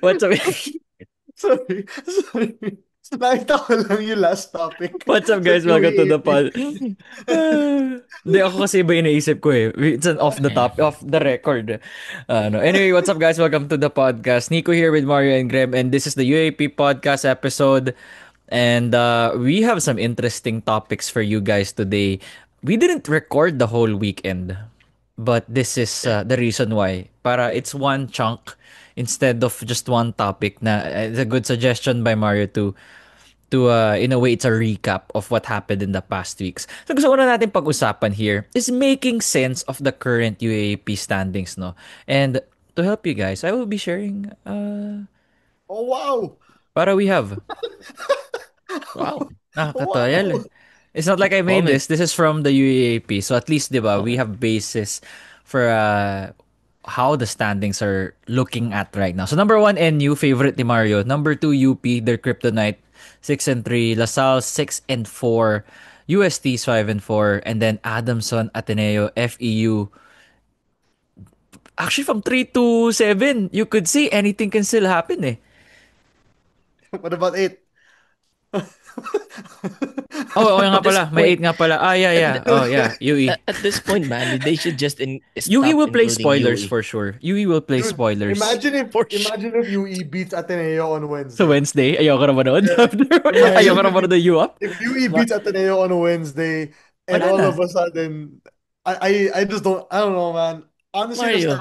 What's up? Sorry. Sorry. Nakita ko lang yung last topic What's up, sa guys? Welcome to the UAAP. pod. Hindi ako kasi iba iniisip ko eh. It's an off the top, off the record. No. Anyway, what's up, guys? Welcome to the podcast. Nico here with Mario and Graham, and this is the UAP podcast episode. And we have some interesting topics for you guys today. We didn't record the whole weekend, but this is the reason why. Para it's one chunk instead of just one topic. Na it's a good suggestion by Mario to in a way it's a recap of what happened in the past weeks. So gusto ko na natin pag-usapan here is making sense of the current UAP standings, no? And to help you guys, I will be sharing Oh, wow. para we have Wow. nakakatoyal eh. Wow. It's not like I made Comment. this. This is from the UAP. So at least, 'di ba, we Okay. have basis for how the standings are looking at right now. So number 1 NU, favorite ni Mario. Number 2 UP, their kryptonite, 6-3. LaSalle 6-4. UST is 5-4, and then Adamson, Ateneo, FEU. Actually, from 3 to 7, you could see anything can still happen eh. What about 8? Oh, okay At nga this pala. May point, 8 nga pala. Ah, yeah, at, yeah. th- Oh, yeah. UE. at this point, man, they should just UE stop will play including spoilers UE for sure. UE will play Dude, spoilers. for sure. imagine if UE beats Ateneo on So Wednesday. Wednesday, ayoko na manood. Yeah. Ayoko Imagine na manood ng U-Up. if UE Ma- beats Ateneo on a Wednesday and Wala all na. of a sudden I just I don't know, man. Honestly, Mario,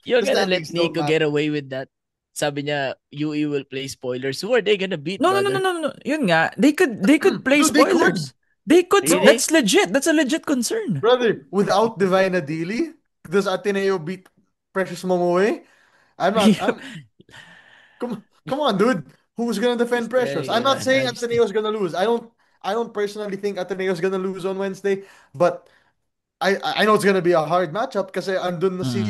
you're the gonna let standings don't Nico get matter. away with that. Sabi niya, UE will play spoilers. Who are they gonna beat, No, no, no, no, brother? no, no. Yun nga, they could play Dude, they could. spoilers. They could. Bro, Really? That's legit. That's a legit concern. brother, without Divine Adili, does Ateneo beat Precious Momoe? I'm not. Yeah. I'm come on, dude. Who's gonna defend Precious? I'm not Man, saying Ateneo's gonna lose. I don't personally think Ateneo's gonna lose on Wednesday, but I know it's gonna be a hard matchup kasi andun na Mm. si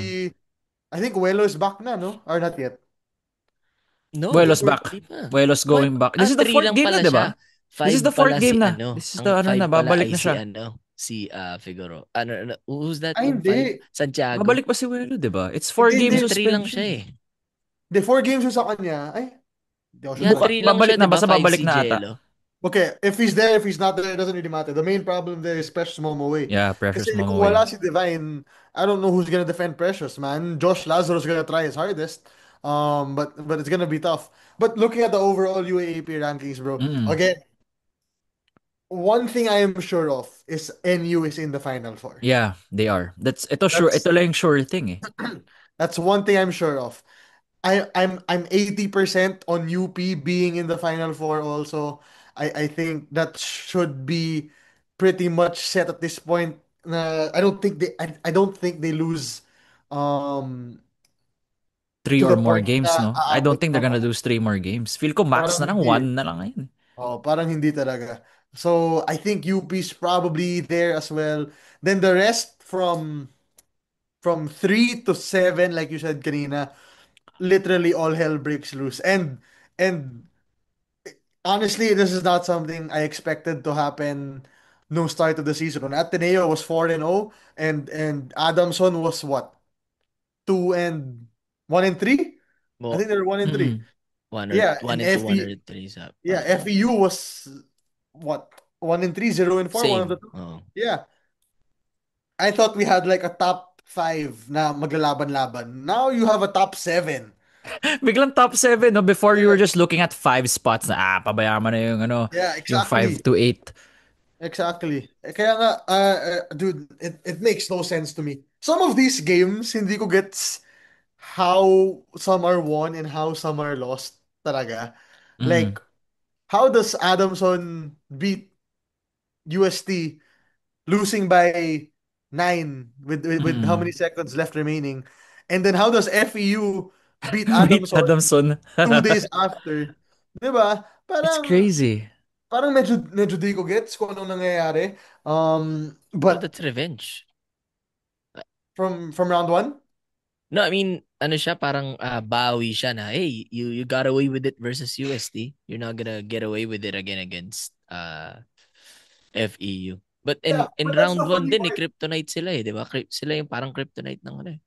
I think Welo is back na, no? Or not yet. I no, Buelos think we're back. di pa. Buelos Five, going back. This is the 3 fourth lang game na, pala di ba? siya. This is 5 the fourth pala game si na. This is Ang the ano 5 na, pala babalik ay na si siya. si Figuro. Who's that ay on 5? hindi. Santiago. Babalik pa si Welo, di ba? It's four Hindi, game hindi. Hindi, 3 lang siya suspension. eh. The 4 games yung sa kanya. Ay, hindi ako sure Yeah, doon. 3 lang Babalik siya, na, di ba? basta 5 babalik si na ata. Jello. Okay, if he's there, if he's not there, it doesn't really matter. The main problem there is Precious Momoe. Yeah, Precious Kasi kung Momoe. wala si Divine, I don't know who's gonna defend Precious, man. Josh Lazaro's gonna try his hardest. But it's gonna be tough. But looking at the overall UAAP rankings, bro, Mm. again, one thing I am sure of is NU is in the Final Four. Yeah, they are. Ito sure, That's ito lang yung sure thing eh. that's one thing I'm sure of. I'm 80% on UP being in the Final Four also. I think that should be pretty much set at this point. I don't think they lose um Three to or the more point games, na no? I don't aabot think they're gonna lose 3 more games. Feel ko max parang na lang, hindi. 1 na lang ngayon. Oh, parang hindi talaga. So I think UP's probably there as well. Then the rest from 3 to 7, like you said kanina, literally all hell breaks loose. And honestly, this is not something I expected to happen no start of the season. When Ateneo was 4-0 and Adamson was what? 2 and 1 and 3? I Mo, think they were 1 and 3. Mm. Yeah, and 1 and 2, 1 or 3 sa parang FEU was what? 1 and 3, 0 and 4, one of the same. two. Oh. Yeah. I thought we had like a top 5 na maglalaban-laban. Now you have a top 7. Biglang top 7, no? Before you were Yeah, just looking at 5 spots na, pabayaan mo na yung, ano, yeah, yung 5 exactly. to 8. Exactly. Kaya nga, dude, it makes no sense to me. Some of these games, hindi ko gets how some are won and how some are lost talaga. Mm. Like, how does Adamson beat UST losing by 9 with how many Mm. seconds left remaining? And then how does FEU beat Beat Adamson Adamson. 2 days after? 'Di ba? It's crazy. Parang medyo di ko gets kung anong nangyayari. Well, But that's revenge. from round one. No, I mean, ano siya, parang bawi siya na, hey, you got away with it versus UST. You're not gonna get away with it again against FEU. But Yeah, in but that's round the 1 funny din, part. Kryptonite sila eh, di ba? Sila yung parang Kryptonite ng ano eh, ng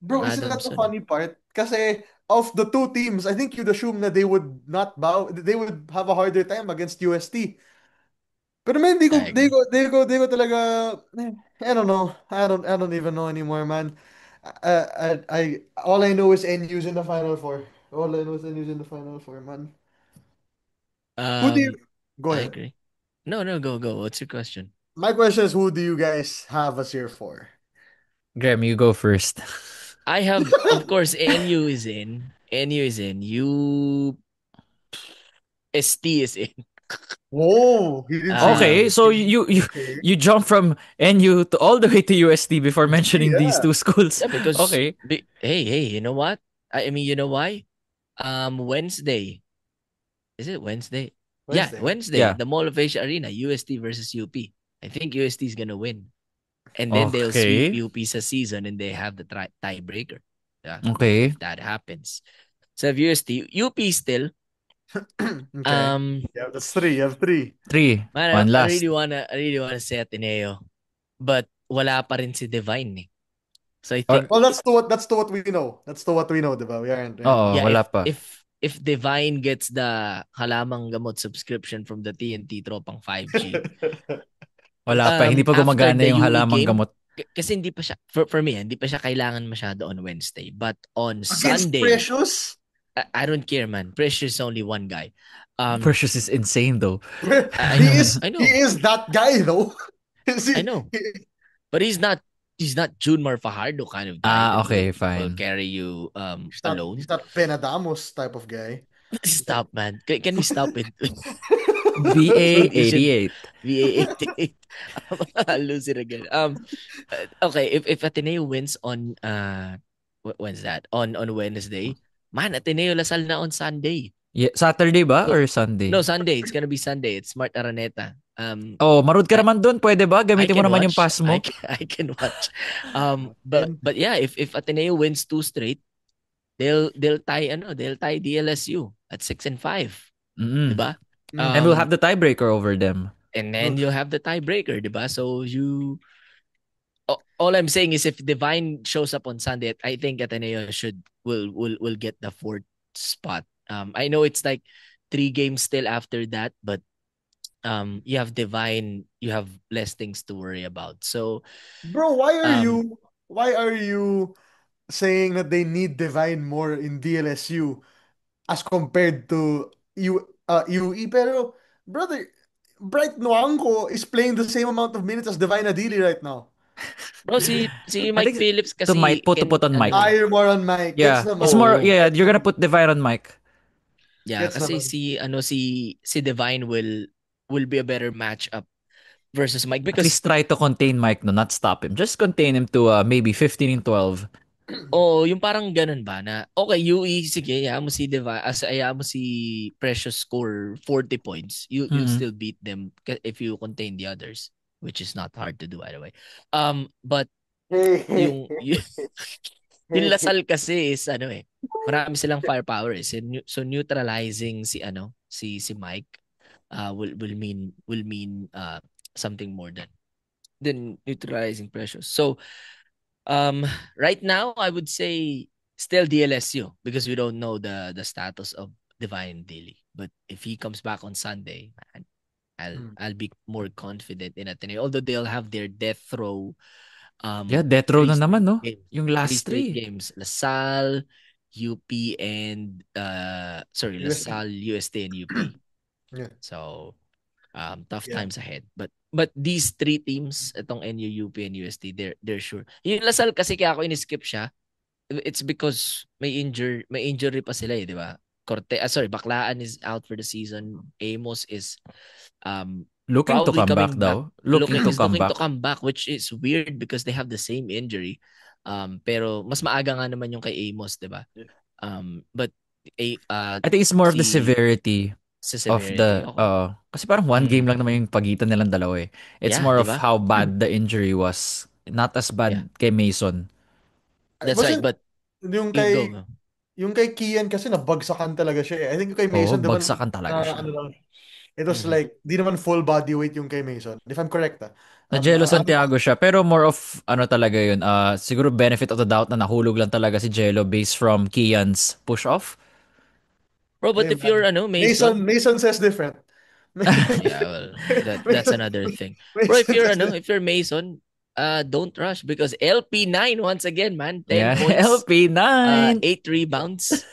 Bro, isn't that the Adamson eh. funny part? Kasi of the two teams, I think you'd assume that they would not bow. They would have a harder time against UST. Pero man, I agree. they go talaga. I don't know. I don't even know anymore, man. All I know is NU's in the final four. All I know is NU's in the final four, man. Who do you? Um, Go I ahead. agree. No, no, go. What's your question? My question is, who do you guys have us here for? Graham, you go first. I have, of course, NU is in. NU is in. ST is in. Whoa, he didn't say Okay, Um, so UST. Okay. you jump from NU to all the way to UST before mentioning these Yeah, two schools. yeah, because Okay. hey, you know what? I mean, you know why? Wednesday. Is it Wednesday? Yeah, Wednesday. Wednesday. Yeah. The Mall of Asia Arena, UST versus UP. I think UST is gonna win, and then they'll sweep Okay. UP sa season, and they have the tiebreaker. Yeah, Okay. if that happens. So if UST, UP still. Okay. Um, Yeah, that's three. You have three. Three. man, One I last. really wanna say Ateneo, but wala pa rin si Divine. Eh. So I Or, think Well, that's to what we know. That's to what we know, diba? We aren't oo, yeah, wala if pa. if if Divine gets the halamang gamot subscription from the TNT Tropang 5G, Wala pa. Hindi pa after gumagana the yung UE halamang game, gamot. kasi hindi pa siya for me, hindi pa siya kailangan masyado on Wednesday, but on Against Sunday, Precious? I don't care, man. Precious is only one guy. Um, Precious is insane though. I He know, is I he know, is that guy though. Is I he, know. But he's not Junmar Fajardo kind of guy Ah, that okay, will fine. carry you he's alone. not Benadamos type of guy. Stop, man. Can we stop with pronunciation BA88. VA88? I'll lose it again. Okay, if Ateneo wins on when's that? On Wednesday. Man, Ateneo Lasal na on Sunday. Yeah, Saturday ba So or no, Sunday? Sunday. It's gonna be Sunday. It's Smart Araneta. Oh, maroon ka I naman doon. Pwede ba? I Gamitin mo can naman yung watch. pass mo. I can watch. But And yeah, if Ateneo wins two straight, they'll tie DLSU at 6-5, Mm-mm. 'di ba? And we'll mm, have the tiebreaker over them. And then you'll have the tiebreaker, 'di ba? So all I'm saying is if Divine shows up on Sunday, I think Ateneo will get the fourth spot. I know it's like 3 games still after that, but you have Divine, you have less things to worry about. So bro, um why are you saying that they need Divine more in DLSU as compared to UE? Pero brother, Bright Noangco is playing the same amount of minutes as Divine Adili right now. bro, si I Mike think Phillips to kasi Mike, to put on Mike. eh. You're more on Mike. Gets Yeah. It's naman, more, bro. Oo. yeah, Gets you're gonna naman. put Divine on Mike. Yeah, Gets kasi naman. si Divine will be a better matchup versus Mike At because least try to contain Mike, no, not stop him. Just contain him to maybe 15 and 12. yung parang ganun ba na okay, UE sige, hayaan mo si Precious score 40 points. You'll Mm-hmm. still beat them if you contain the others, which is not hard to do by the way. But yung Lasal kasi is marami silang firepower eh. So neutralizing si Mike will mean something more than neutralizing Precious. So right now I would say still DLSU because we don't know the status of Divine Daily. But if he comes back on Sunday, man, I'll be more confident in Ateneo. Although they'll have their death throw Yeah, death row three na naman, straight no? games. Yung Three last straight three. games. LaSalle, UP, and UST. LaSalle, UST, and UP. Yeah. So tough Yeah. times ahead. But these three teams, itong NU, UP, and UST, they're sure. Yung LaSalle kasi kaya ako in-skip siya, it's because may injury pa sila eh, di ba? Baklaan is out for the season. Amos is Looking to probably come back coming back. daw. Looking to He's come looking to back. come back, which is weird because they have the same injury. Pero mas maaga nga naman yung kay Amos, 'di ba? But I think it's more of the si severity sa of severity. the Okay. kasi parang one game Mm. lang naman yung pagitan nilang dalawa eh. It's Yeah, more 'di of ba? how bad the injury was. Not as Yeah. bad kay Mason. That's right, Wasn't but yung you kay go. yung kay Kian kasi nabagsakan talaga siya eh. I think yung kay Oo, Mason, di ba? bagsakan talaga Na siya. ano lang. it was Mhm. like, di naman full body weight yung kay Mason. If I'm correct, ah. Na Jello I'm Santiago siya, pero more of ano talaga yun, siguro benefit of the doubt na nahulog lang talaga si Jello based from Kian's push-off. Bro, but Hey if you're man. Mason, Mason says different. yeah, well, that's Mason, another thing. Bro, Mason says different. if you're Mason, don't rush because LP9 once again, man, 10 Yeah, points, LP9. 8 rebounds,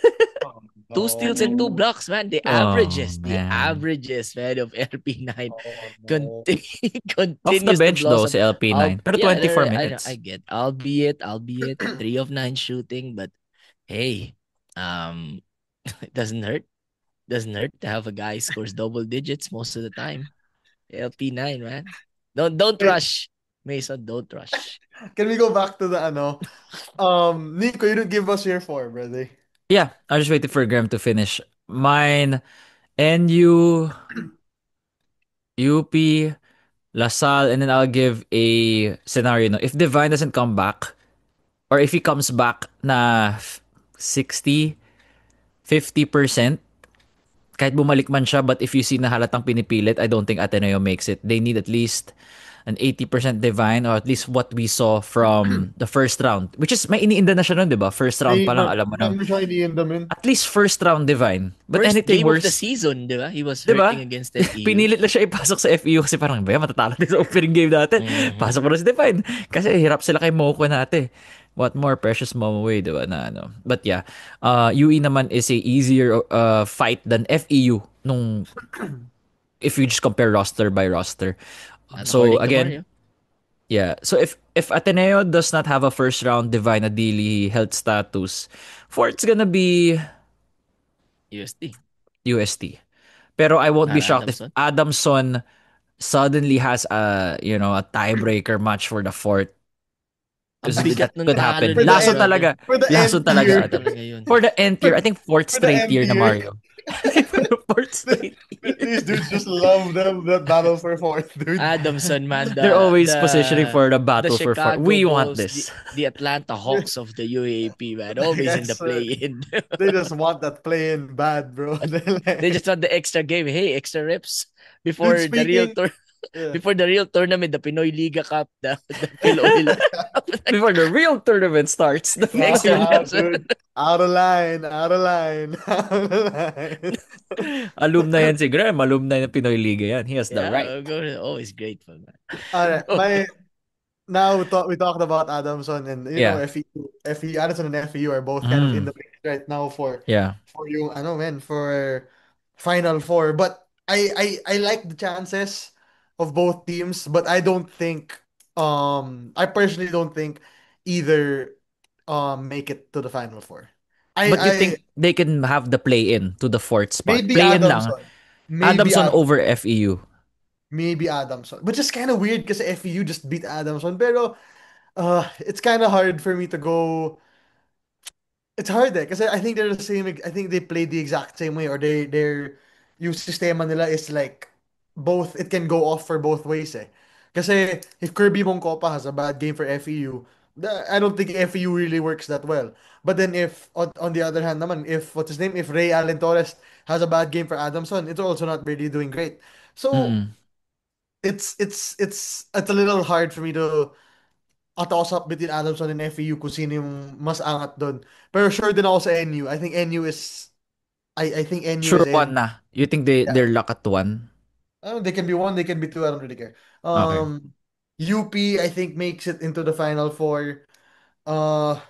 Oh, two steals and two no. blocks, man. Oh, The man. averages, man, of LP9 Oh, no. continue, Off the continues to bench though, blossom. si LP9. Pero Yeah, 24 I minutes. get, albeit 3 of 9 shooting, but hey, um, it doesn't hurt. Doesn't hurt to have a guy scores double digits most of the time. LP9, man. Don't Wait, rush. Mason, don't rush. can we go back to the ano? Nico, you didn't give us your four, brother. Yeah, I just waited for Graham to finish. Mine, NU, UP, LaSalle, and then I'll give a scenario. No? If Divine doesn't come back, or if he comes back na 60, 50%, kahit bumalik man siya, but if you see na halatang pinipilit, I don't think Ateneo makes it. They need at least an 80% divine or at least what we saw from the first round. Which is, may iniinda na siya nun, di ba? First round pa lang, alam mo na. Marami siya iniindamin. At least first round divine. But First anything game of the worse, season, di ba? He was di hurting ba? against FEU. Pinilit lang siya ipasok sa FEU kasi parang, ba matatalo din sa opening game natin. Mhm. Pasok mo na si Divine. Kasi hirap sila kay Moko natin. What more precious moment way, di ba? Na, ano. But yeah, UE naman is a easier fight than FEU nung if you just compare roster by roster. So According to again, Mario, yeah. So if Ateneo does not have a first round Divine Adili health status, fourth's gonna be USD. UST. Pero I won't be Not shocked if Adamson. Adamson suddenly has a tiebreaker match for the fourth Ang because bigat that nung could talo happen. For the nila, Lason end, brother. talaga. for the Lason end talaga Lason tier. Adam. talaga yun. For the end tier, For, I think fourth for the straight end year na tier. Mario. For the fourth straight year. These dudes just love them that battle for fourth, dude. Adamson, man, They're always positioning for the the battle for fourth. Chicago We want Bulls, this. the Atlanta Hawks of the UAP, man, always in Yes, the sir. play-in. They just want that playing bad, bro. They're They just like, want the extra game. Hey, extra reps dude, before the real speaking. tour, Yeah. before the real tournament, the Pinoy Liga Cup, the Philoil. Before the real tournament starts, the Extra Pinoy reps. Dude. Out of line, out of line, out of line. alumni yan si Graham. Alumni ng Pinoy Liga yan. He has the right. Yeah, always grateful, man. All right, Go. now we talked about Adamson and Yeah. FEU Adamson and FEU are both kind of in Mm. the mix right now Yeah. for yung for Final Four. But I like the chances of both teams, but I don't think I personally don't think either make it to the Final Four. But you I think they can have the play-in to the fourth spot? maybe Play-in lang. Adamson. Maybe Adamson over Adamson. FEU. Maybe Adamson. Which is kind of weird because FEU just beat Adamson. Pero it's kind of hard for me to go. It's hard because I think they're the same. I think they play the exact same way, or their yung sistema nila is like both. It can go off for both ways. Kasi if Kirby Moncopa has a bad game for FEU, I don't think FEU really works that well. But then if on the other hand, naman, if what's his name, if Ray Allen Torres has a bad game for Adamson, it's also not really doing great. So Mm. it's a little hard for me to toss-up between Adamson and FEU kung sino yung mas angat doon. Pero sure din ako sa NU. I think NU is I think NU Sure is one in. na. You think they're Yeah. luck at one? They can be one, they can be two, I don't really care. Okay. UP I think makes it into the final four. Uh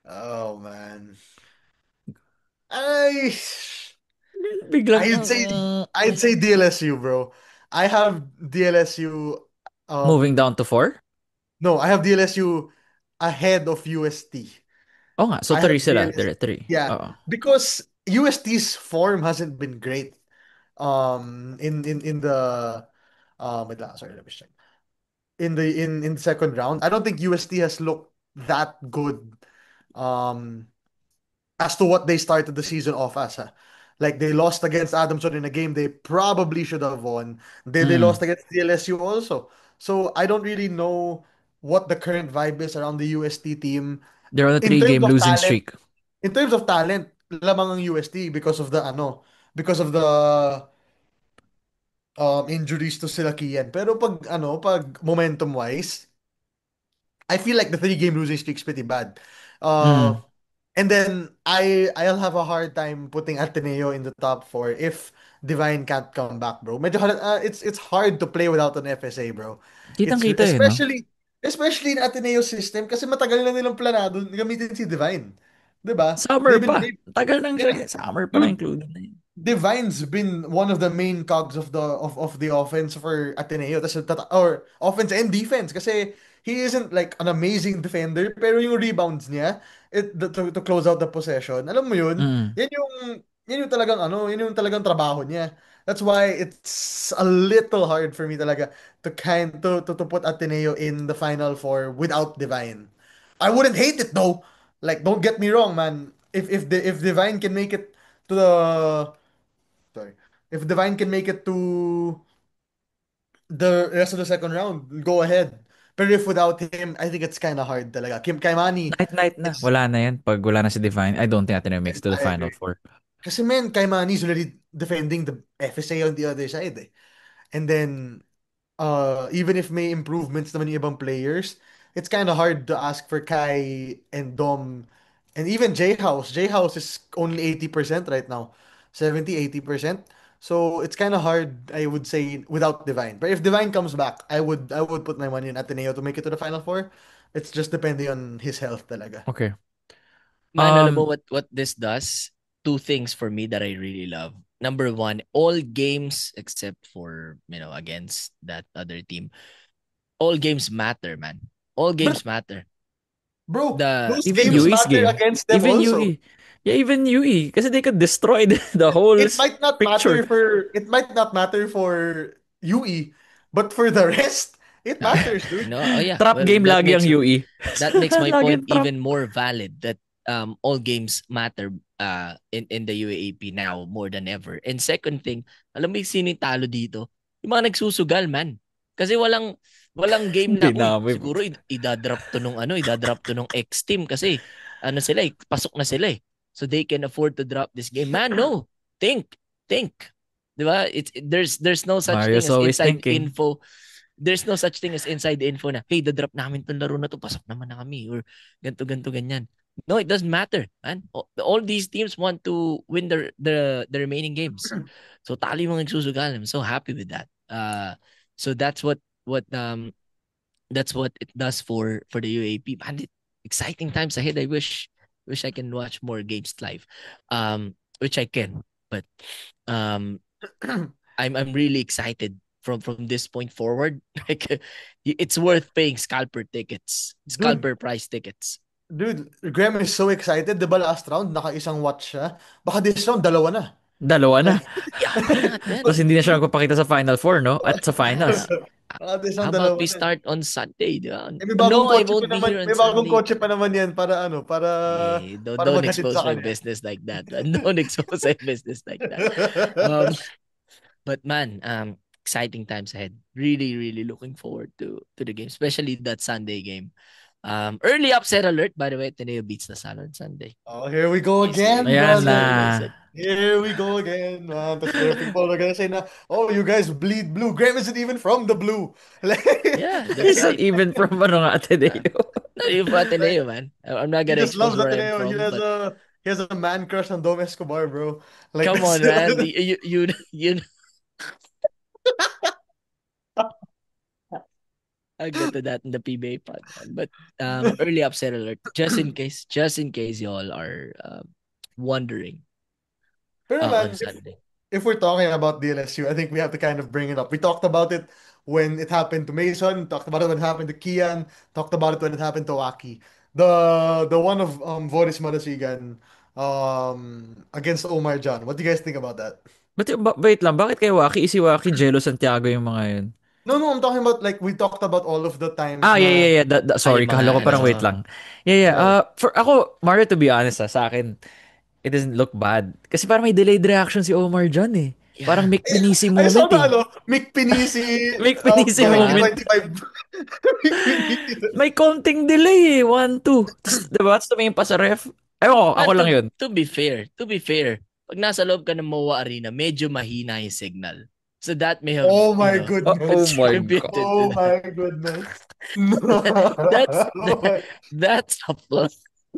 oh man. I Biglang I'd say I'd say DLSU, bro. I have DLSU moving um down to four? no, I have DLSU ahead of UST. Oh nga. So I three have sila. DLSU. There are three. Yeah, Oo. because UST's form hasn't been great. In the wait lang, sorry, let me check. In the second round, I don't think UST has looked that good. Um, as to what they started the season off as. Like they lost against Adamson in a game they probably should have won. They Mm. lost against DLSU also. So I don't really know what the current vibe is around the UST team They're on a in terms three-game of losing talent. streak. In terms of talent, lamang ang UST because of the injuries to sila Kian. Pero pag momentum wise, I feel like the three-game losing streak's pretty bad. Uh, Mm. and then I'll have a hard time putting Ateneo in the top four if Divine can't come back, bro. Medyo hard, it's hard to play without an FSA, bro. It's Kitang-kita eh, no? especially in Ateneo system kasi matagal na nilang planado gamitin si Divine. 'Di ba? Summer They've been pa. they, Tagal nang yeah, siya. Summer pa lang dude, included na yun. Divine's been one of the main cogs of the offense for Ateneo or offense and defense kasi he isn't like an amazing defender pero yung rebounds niya to close out the possession alam mo yun Mm. yan yung talagang trabaho niya. That's why it's a little hard for me talaga to put Ateneo in the final four without Divine. I wouldn't hate it though, like don't get me wrong, man. If Divine can make it to the sorry. If Divine can make it to the rest of the second round, go ahead. Pero if without him, I think it's kind of hard talaga. Kim Kaimani Night-night na. is, Wala na yan. Pag wala na si Divine, I don't think Ateneo makes to the I Final agree. Four. Kasi man, Kaimani is already defending the FSA on the other side eh. And then, even if may improvements naman yung ibang players, it's kind of hard to ask for Kai and Dom and even J-House. J-House is only 80% right now. 70-80%. So it's kind of hard, I would say, without Divine. But if Divine comes back, I would put my money on Ateneo to make it to the Final Four. It's just depending on his health talaga. Okay. Man, alam mo Um, what this does? Two things for me that I really love. Number one, all games except for, against that other team, all games matter, man. All But games matter. bro, The those even games UE's matter game. against them Even also. UE. Yeah, even UE. Kasi they could destroy the whole picture. It might not matter for UE, but for the rest, it matters, dude. oh yeah. Trap Well, game lagi ang UE. that makes my point Laging trap. even more valid that all games matter in the UAAP now more than ever. And second thing, alam mo yung sino yung talo dito? Yung mga nagsusugal, man. Kasi walang game na, Hindi namin. siguro idadrop to nung X team kasi ano sila pasok na sila eh. So they can afford to drop this game. Man, no. Think. 'Di ba? There's no such thing Mario's as always inside thinking. info. There's no such thing as inside info na, hey, the drop namin tong laro na to, pasok naman na kami, or ganto ganyan. No, it doesn't matter, man. All these teams want to win the remaining games. So tali mga nagsusugal. I'm so happy with that. So that's what it does for the UAP. Man, exciting times ahead. I wish I can watch more games live. Which I can, but um I'm really excited from this point forward. Like it's worth paying Dude, scalper price tickets. dude, Graham is so excited. Diba last round, naka-isang watch siya? Baka this round, dalawa na. Dalawa na. Like, Yeah, why not, man? Tapos hindi na siya magpapakita sa Final Four, no? At sa finals. baka this How round, about dalawa we na. start on Sunday? Di ba? Eh, No, I won't be here on may bagong Sunday. kotse pa naman yan para Eh, para don't maghatid expose sa my kanya. business like that. Don't expose my business like that. Um, but man, exciting times ahead. Really, really looking forward to the game, especially that Sunday game. Early upset alert, by the way. Ateneo beats Lasal on Sunday. Oh, here we go Easy, again, Ayan na. brother. Here we go again, man. Tapos there are people are gonna say na, oh, you guys bleed blue. Graham isn't even from the blue. Like, Yeah, that's He's it. not even from ano nga, Ateneo. Not even for Ateneo, man. I'm not he gonna just expose loves where I'm Ateneo. from, but He has a man crush on Dom Escobar, bro. Like come that's on, man. You I'll get to that in the PBA pod, man. But early upset alert, just in case y'all are wondering Pero on man, Sunday. if we're talking about DLSU, I think we have to kind of bring it up. We talked about it when it happened to Mason, talked about it when it happened to Kian, talked about it when it happened to Waki. The one of Voris Malasigan against Omar John. What do you guys think about that? Wait lang, bakit kay Waki? Si Waki, Jello Santiago yung mga yun. No, I'm talking about like we talked about all of the times Ah, na yeah. Sorry, Yung mga kahalo ko parang wait na lang. Yeah. sorry. For ako, Mario, to be honest, sa akin, it doesn't look bad. Kasi parang may delayed reaction si Omar John eh. Parang Yeah. Mick Pinisi I saw moment the eh. Mick Pinisi Mick Pinisi Ah, moment. 2025. Mick Pinisi. May konting delay eh. 1-2. Tapos, diba? Tapos tumingin pa sa ref. Ako lang yun. To be fair, pag nasa loob ka ng MOA Arena, medyo mahina yung signal. So that may have, Oh you my know, Oh goodness. my God. contributed to Oh that. my goodness. No. That's that's a flop.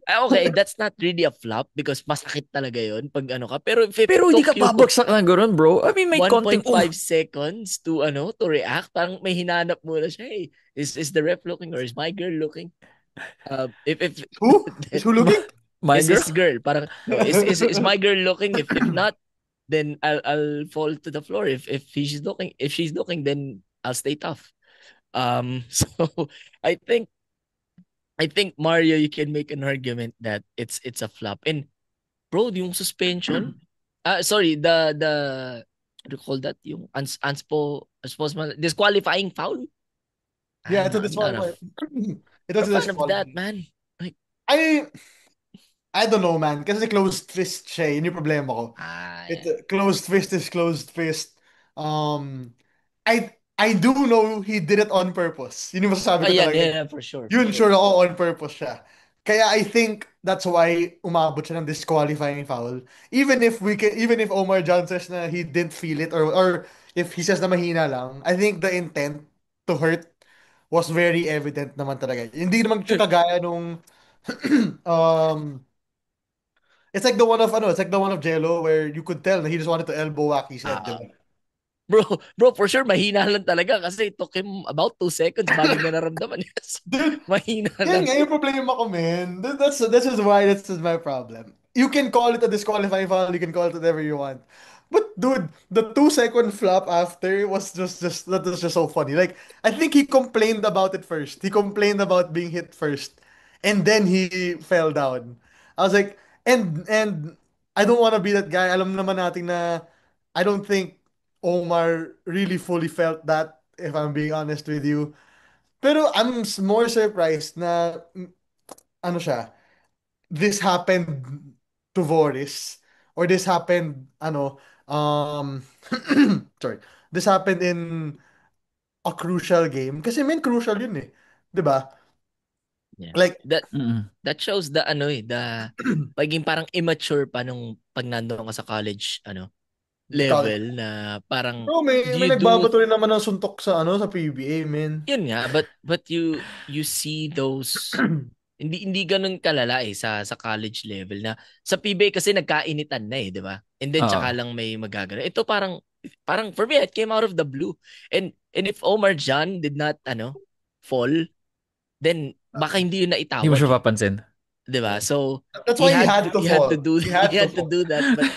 Okay, that's not really a flop because masakit talaga yon pag ano ka. Pero if it Pero hindi took ka you babagsak ng gano'n, bro. I mean, may konting, 1.5 seconds to to react, parang may hinanap muna siya. Hey, is the ref looking or is my girl looking? If Who? Is who looking? my girl? is girl, parang no, is my girl looking? If not, then I'll fall to the floor. If she's looking, then I'll stay tough. So I think I think Mario, you can make an argument that it's a flop. And bro, yung suspension, sorry, the what do you call that? Yung disqualifying foul. Yeah, it's a I'm not disqualified. It a was a fan of that, disqualified. man. Like, I I don't know, man. Kasi closed fist siya. Yun yung problema ko. yeah. Closed fist is closed fist. I do know he did it on purpose. Yun yung masasabi Oh, ko yeah, talaga. yeah, yeah, for sure, for Yun, sure. sure ako on purpose siya. Kaya I think that's why umabot siya ng disqualifying foul. Even if Omar John says na he didn't feel it or if he says na mahina lang, I think the intent to hurt was very evident naman talaga. Hindi naman siya kagaya nung um it's like the one of Jello where you could tell that he just wanted to elbow whack his head, Ah, diba? bro, for sure, mahina lang talaga kasi it took him about 2 seconds bago niya naramdaman. Dude, Mahina yan lang. nga yung problema ko, man. That's just my problem. You can call it a disqualifying foul, you can call it whatever you want. But dude, the 2 second flop after was just that was just so funny. Like I think he complained about it first. He complained about being hit first, and then he fell down. I was like, and I don't want to be that guy. Alam naman natin na I don't think Omar really fully felt that. If I'm being honest with you. Pero more surprised na ano siya, this happened to Voris or this happened sorry. This happened in a crucial game kasi crucial yun eh. 'Di ba? Yeah. Like Mm-mm. That shows the pagiging parang immature pa nung pag nandoon ka sa college sa college. level na parang Bro, may you do nagbabato rin naman ng suntok sa sa PBA, man. yun nga, but you see those hindi ganun kalala sa college level na sa PBA kasi nagkainitan na di ba? And then Oo. tsaka lang may magagano. Ito parang for me it came out of the blue. And if Omar John did not fall, then baka hindi yun Hindi mo naitawag siya eh. papansin. 'Di ba? So That's why he had to he had to fall. do He he had to had to fall. do that, but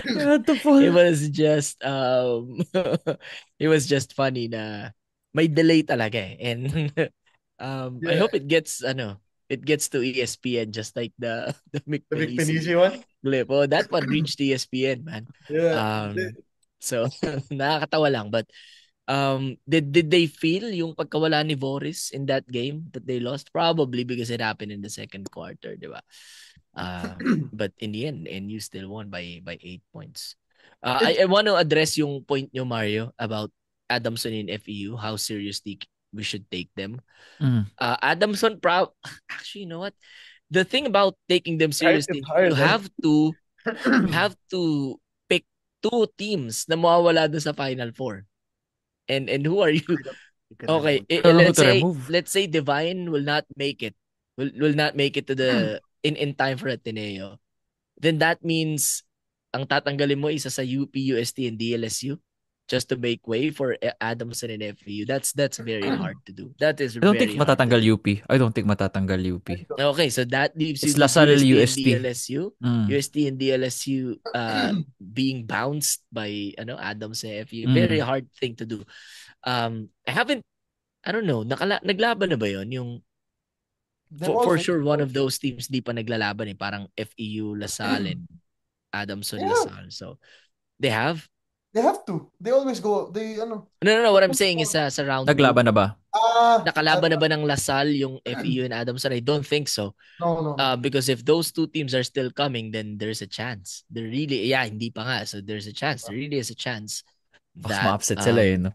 You had to it fall. was just it was just funny na may delay talaga eh. And I Yeah. hope it gets to ESPN just like the the Mick The Vic Felici Penici one? clip. Oh, that one reached ESPN, man. Yeah. So nakakatawa lang, but did they feel yung pagkawala ni Boris in that game that they lost? Probably because it happened in the second quarter, di ba? But in the end, NU still won by 8 points. I want to address yung point nyo, Mario, about Adamson in FEU, how seriously we should take them. Mm. Adamson, actually, you know what? The thing about taking them seriously, It's hard, eh? you have to pick two teams na mawawala dun sa Final Four. And who are you? Okay, I don't know who let's to say remove. Divine will not make it. Will not make it to the in time for Ateneo. Then that means ang tatanggalin mo isa sa UP, UST and DLSU just to make way for Adamson and FEU. That's very hard to do. That is I don't think very hard to matatanggal do. UP. I don't think matatanggal UP. Okay, so that leaves you It's with Lasal UST and UST. DLSU. Mm. UST and DLSU being bounced by Adamson and FEU. Mm. Very hard thing to do. I don't know, naglaban na ba yon yung for sure one of those teams di pa naglalaban eh, parang FEU, Lasal and Adamson Yeah. Lasal. So they have They have to. They always go. no, what I'm saying is sa round Naglaban 2 na ba? nakalaban na ba ng Lasal yung FEU and Adamson? I don't think so. No. Because if those two teams are still coming, then there's a chance. Hindi pa nga. So there's a chance. There really is a chance Baka that ma-upset sila eh, no?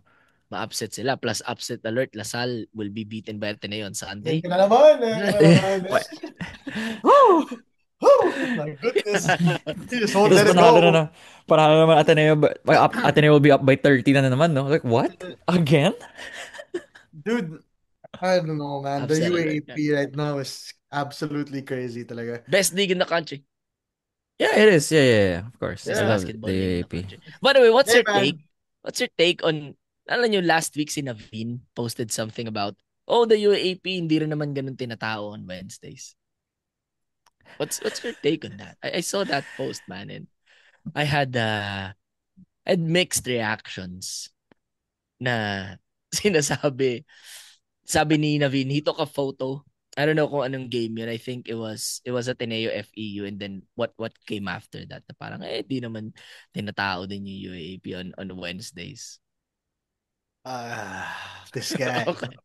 ma-upset sila. Plus upset alert, Lasal will be beaten by Ateneo on Sunday. Yan ka na naman. What? Woo! Woo! My goodness. You just won't Tapos let it panalo na go. na. Panalo naman Ateneo. Ateneo will be up by 30 na naman, no? Like, what? Again? Dude, I don't know, man. The Upset alert. Yeah. UAAP right now is absolutely crazy talaga. Best league in the country. Yeah, it is. Yeah. Of course. I Best Yeah. love basketball the league in the UAP. country. By the way, what's Hey, your take? man. What's your take on, alam nyo, last week si Naveen posted something about, oh, the UAP, hindi rin naman ganun tinatao on Wednesdays. What's your take on that? I saw that post, man, and I had mixed reactions na sinasabi. Sabi ni Naveen, he took a photo. I don't know kung anong game yun. I think it was Ateneo FEU, and then what came after that na parang di naman tinatao din yung UAAP on Wednesdays. This guy. Okay.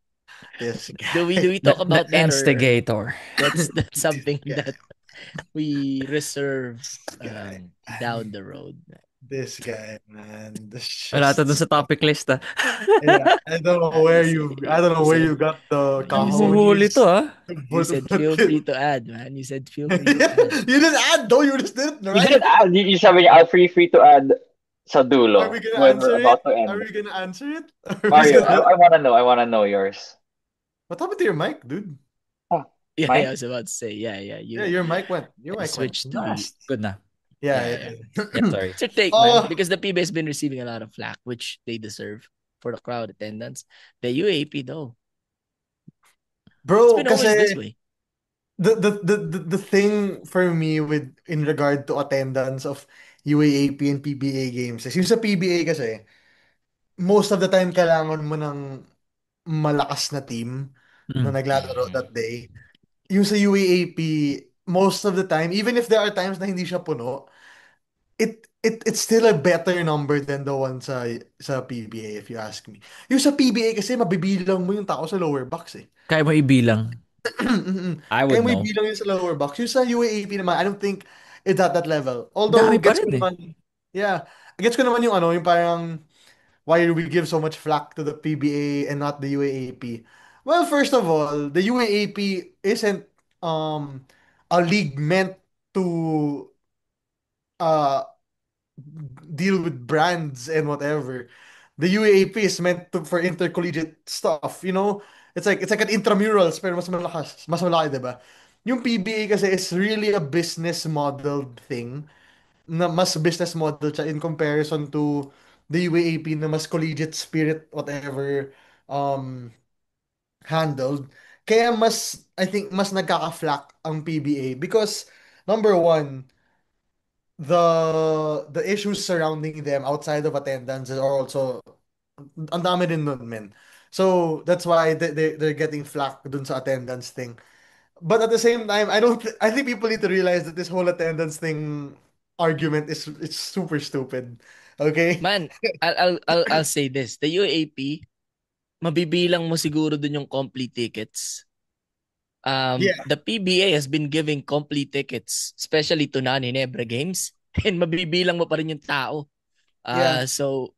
This Do guy. we talk The about that, or instigator. that's something This guy. that we reserve This guy. down the road? This guy, man. This Wala to dun just sa topic list, ah. yeah. I don't know where You you said got the you said Nahuhuli to, cojones ah. to you put said put feel free it. to add, man. You said feel free to add. You didn't add though, you just did it, You right? didn't add. You sabi niya, free to add sa Are we dulo gonna when we're answer it? about to Are end. we gonna answer it? Are we Mario, gonna... I wanna know. I wanna know yours. What happened to your mic, dude? Ah, Yeah, I Mike? was about to say, yeah. Yeah, You your mic went. Your mic went switched to last. Good na. Yeah, yeah. Yeah, sorry. It's your take, man, Oh, because the PB has been receiving a lot of flack, which they deserve for the crowd attendance. The UAP though, it's bro, been always this kasi way. the thing for me with in regard to attendance of UAAP and PBA games is yung sa PBA kasi most of the time kailangan mo ng malakas na team na Mm. naglalaro Mhm. that day. Yung sa UAAP, most of the time, even if there are times na hindi siya puno, it's still a better number than the one sa PBA if you ask me. Yung sa PBA kasi mabibilang mo yung tao sa lower box eh. Kaya mo ibilang. I Kaya would mo know. ibilang yun sa lower box. Yung sa UAAP naman, I don't think it's at that level. Dami Although, pa gets ko rin, eh. naman, yeah, gets ko naman yung ano, yung parang, why do we give so much flack to the PBA and not the UAAP? Well, first of all, the UAAP isn't a league meant to uh deal with brands and whatever. The UAAP is meant for intercollegiate stuff, you know? It's like an intramurals pero mas malaki, 'di ba? Yung PBA kasi is really a business model thing na mas business model siya in comparison to the UAAP na mas collegiate spirit whatever um handled. Kaya I think mas nagkaka-flack ang PBA because number one, the issues surrounding them outside of attendance are also ang dami din nun, men. So that's why they're getting flack dun sa attendance thing. But at the same time, I think people need to realize that this whole attendance thing argument is it's super stupid. Okay? Man, I'll say this: the UAP, mabibilang mo siguro dun yung complete tickets. Yeah. The PBA has been giving complete tickets, especially to non-Hinebra games, and mabibilang mo pa rin yung tao. Yeah. So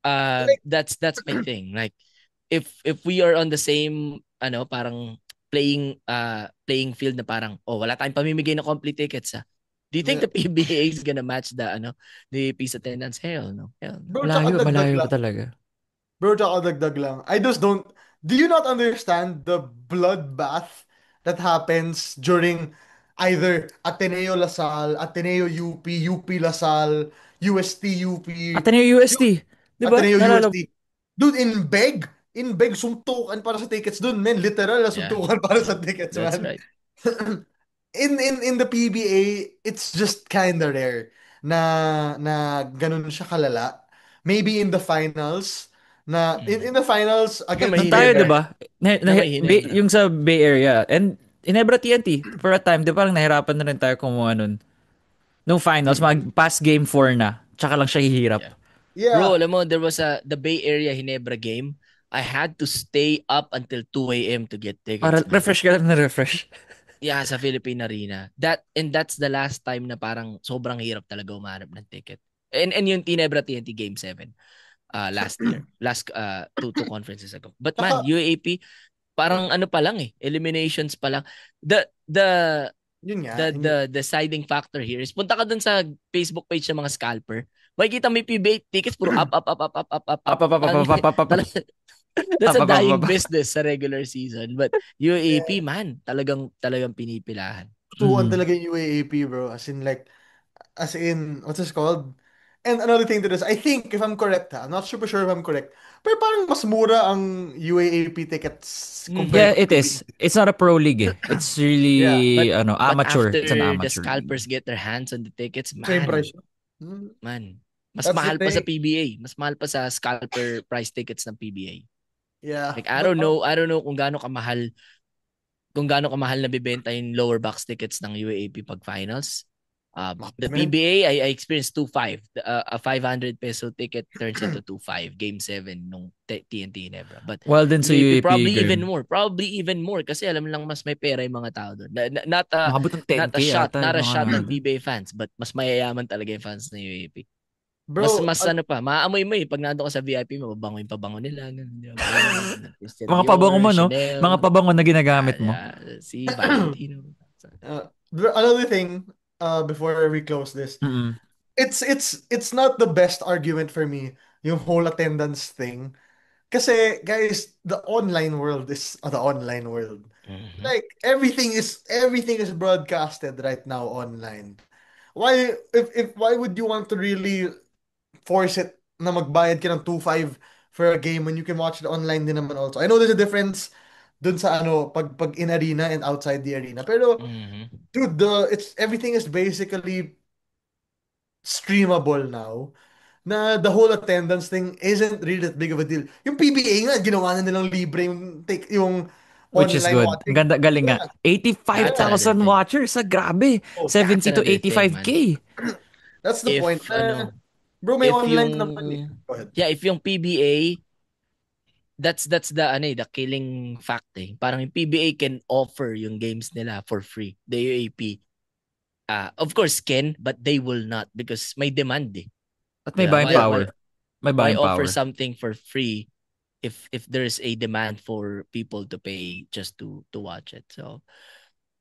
Like, that's my thing. Like if we are on the same parang playing field na parang wala tayong pamimigay na complete tickets. Do you think the PBA is gonna match the piece attendance? Hell no. Hell no. bro, tsaka dagdag Malayo pa lang. talaga. Bro, tsaka dagdag lang. I just don't... Do you not understand the bloodbath that happens during either Ateneo Lasal, Ateneo UP, UP Lasal, UST UP, Ateneo UST. Di ba? Ateneo Nalala. UST? Dude, in Beg, suntukan para sa tickets dun, men. Literal na Yeah, suntukan para sa tickets, that's man. right. In the PBA, it's just kind of rare na ganun siya kalala. Maybe in the finals in the finals May against Nung tayo, di Hinebra. Ginebra. ba? May Hinebra. Yung sa Bay Area. And Hinebra TNT, for a time, di ba parang nahirapan na rin tayo kumuha nun. Nung finals, mag-pass game 4 na. Tsaka lang siya hihirap. Yeah. Bro, Yeah. alam mo, there was the Bay Area Hinebra game. I had to stay up until 2 a.m. to get Para tickets, man. refresh ka lang na refresh. Yeah, sa Philippine Arena. That's the last time na parang sobrang hirap talaga umanap ng ticket. And yung Tinebra TNT Game 7 last year. Last two conferences ago. But man, Tsaka, UAP parang ano pa lang eliminations pa lang. The Yun nga. the deciding factor here is punta ka dun sa Facebook page ng mga scalper. Makikita mo yung PBA tickets puro up, up, up, up, up, up, up, up. Up, up, up, up, up, up, up, up. Talaga- That's Up, a up, up, dying up. business sa regular season. But UAP, man, talagang pinipilahan. Tutuan Mhm. talaga yung UAAP, bro. As in, what's this called? And another thing to this, I think, if I'm correct ha, I'm not super sure if I'm correct, pero parang mas mura ang UAAP tickets Yeah, compared to it is. It's not a pro league eh. It's Yeah. really But amateur. after It's an the amateur league. scalpers get their hands on the tickets, Same man, price. Hmm. mas That's the mahal pa sa thing. PBA. Mas mahal pa sa scalper price tickets ng PBA. Yeah. Like, I don't know kung gaano kamahal na bibenta yung lower box tickets ng UAAP pag finals. The Man. PBA, I experienced 2.5. A 500 peso ticket turns into 2.5. Game 7 nung TNT Ginebra. But Well, din sa UAP, UAP, probably even more. Kasi alam lang mas may pera yung mga tao doon. Makabot ng 10K yata Not a yung mga shot ano at doon. PBA fans, but mas mayayaman talaga yung fans ng UAP. Bro, Mas ano pa, maamoy mo eh. Pag nandun ka sa VIP, mababango yung pabango nila. Ganun, di ba? Christian Mga Dior, pabango mo, no? Chanel, Mga pabango na ginagamit mo. si Valentino. another thing, before we close this, Mm-mm. it's not the best argument for me, yung whole attendance thing. Kasi, guys, the online world is the online world. Mhm. Like everything is broadcasted right now online. Why would you want to really force it na magbayad ka ng 2.5 for a game when you can watch it online din naman also? I know there's a difference dun sa pag in arena and outside the arena. Pero Mhm. dude, everything is basically streamable now. Na the whole attendance thing isn't really that big of a deal. Yung PBA nga, ginawa na nilang libre yung Which is online good. Ang watching. ganda, galing nga. Yeah. That's another 85,000 thing. watchers. Grabe. Oh, That's 70 to another thing, 85K. man. that's the point. If ano, Bro, may if online yung naman eh. Go ahead. if yung PBA, that's the killing fact eh. Parang yung PBA can offer yung games nila for free. The UAP, of course can, but they will not because may demand eh. At may Diba? buying Why, power. May why buying offer power. something for free if there's a demand for people to pay just to watch it? So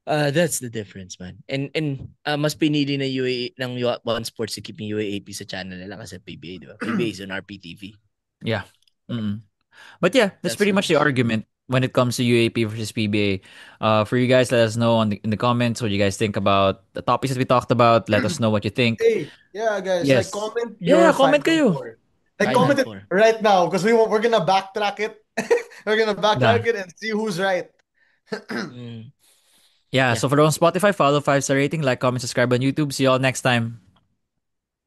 that's the difference, man. And mas pinili na ng One Sports to keep yung UAAP sa channel nila kasi PBA, di ba? PBA is on RPTV. Yeah. Mm-mm. But yeah, that's pretty much the argument when it comes to UAP versus PBA. For you guys, let us know in the comments what you guys think about the topics that we talked about. Let us know what you think. Hey, yeah, guys, like Yes. comment Yeah, your comment Final kayo. Four. Like Final comment it Four. right now because we're gonna backtrack it. We're gonna backtrack Nah. it and see who's right. Mm. Yeah, Yeah. so follow on Spotify, follow 5-star rating, like, comment, subscribe on YouTube. See y'all next time.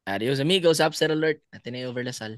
Adios amigos, upset alert. Ateneo Verlasal.